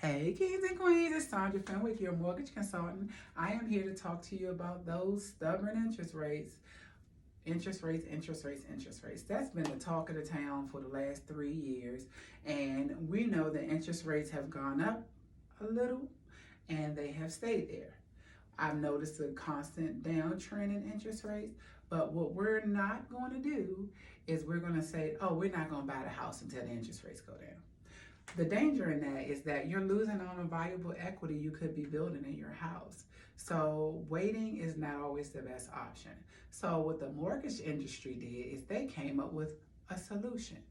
Hey, kings and queens, it's Sandra Fenwick, your mortgage consultant. I am here to talk to you about those stubborn interest rates. Interest rates, interest rates, interest rates. That's been the talk of the town for the last 3 years. And we know that interest rates have gone up a little and they have stayed there. I've noticed a constant downtrend in interest rates, but what we're not going to do is we're going to say, oh, we're not going to buy the house until the interest rates go down. The danger in that is that you're losing on a valuable equity you could be building in your house. So waiting is not always the best option. So what the mortgage industry did is they came up with a solution.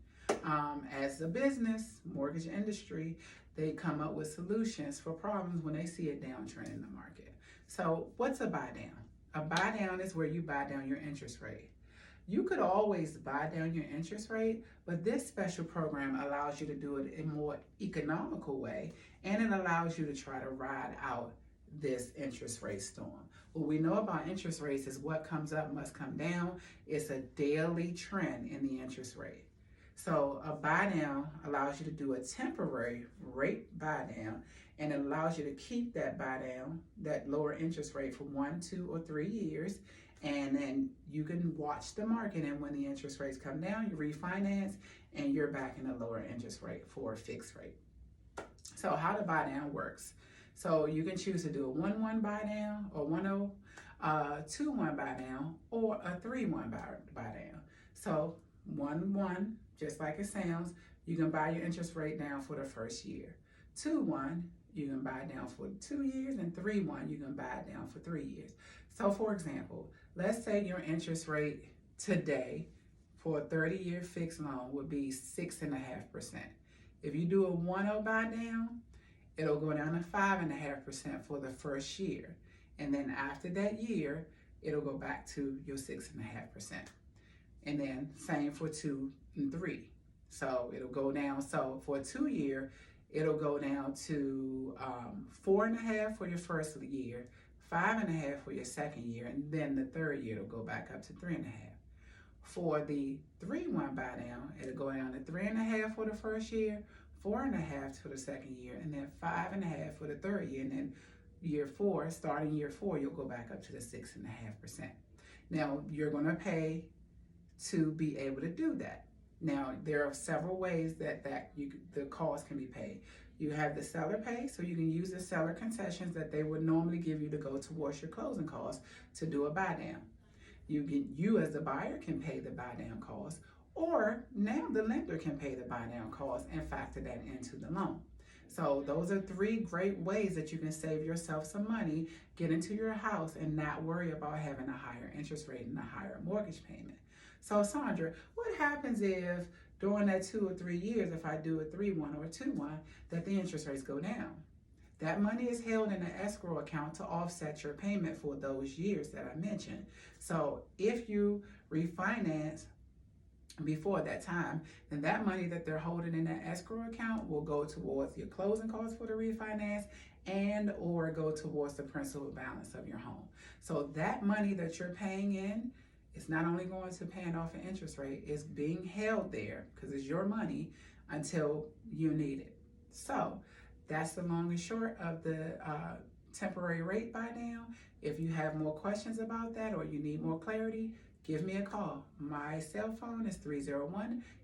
As a business, mortgage industry, they come up with solutions for problems when they see a downtrend in the market. So what's a buy down? A buy down is where you buy down your interest rate. You could always buy down your interest rate, but this special program allows you to do it in a more economical way, and it allows you to try to ride out this interest rate storm. What we know about interest rates is what comes up must come down. It's a daily trend in the interest rate. So a buy down allows you to do a temporary rate buy down, and it allows you to keep that buy down, that lower interest rate, for 1, 2, or 3 years. And then you can watch the market, and when the interest rates come down, you refinance and you're back in a lower interest rate for a fixed rate. So how the buy down works. So you can choose to do a 1-1 buy down, or 1-0, 2-1 buy down, or a 3-1 buy down. So 1-1, just like it sounds, you can buy your interest rate down for the first year. 2-1, you can buy it down for 2 years, and 3-1, you can buy it down for 3 years. So for example, let's say your interest rate today for a 30-year fixed loan would be 6.5%. If you do a 1-0 buy down, it'll go down to 5.5% for the first year. And then after that year, it'll go back to your 6.5%. And then same for 2 and 3. So it'll go down. So for a 2 year, it'll go down to 4.5 for your first year, 5.5 for your second year, and then the third year it'll go back up to 3.5. For the 3-1 buy down, it'll go down to 3.5 for the first year, 4.5 for the second year, and then 5.5 for the third year. And then year 4, starting year 4, you'll go back up to the 6.5%. Now you're going to pay to be able to do that. Now, there are several ways that the cost can be paid. You have the seller pay, so you can use the seller concessions that they would normally give you to go towards your closing costs to do a buy down. You as the buyer can pay the buy down cost, or now the lender can pay the buy down cost and factor that into the loan. So those are 3 great ways that you can save yourself some money, get into your house, and not worry about having a higher interest rate and a higher mortgage payment. So Sandra, what happens if during that 2 or 3 years, if I do a 3-1 or a 2-1, that the interest rates go down? That money is held in an escrow account to offset your payment for those years that I mentioned. So if you refinance before that time, then that money that they're holding in that escrow account will go towards your closing costs for the refinance, and or go towards the principal balance of your home. So that money that you're paying in, it's not only going to paying off an interest rate, it's being held there because it's your money until you need it. So that's the long and short of the temporary rate buy down. If you have more questions about that or you need more clarity, give me a call. My cell phone is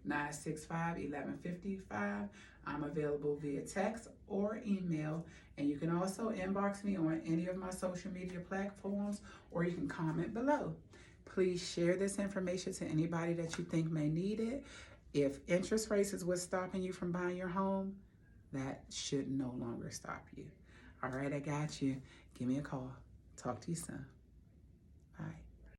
301-965-1155. I'm available via text or email, and you can also inbox me on any of my social media platforms, or you can comment below. Please share this information to anybody that you think may need it. If interest rates is what's stopping you from buying your home, that should no longer stop you. All right, I got you. Give me a call. Talk to you soon.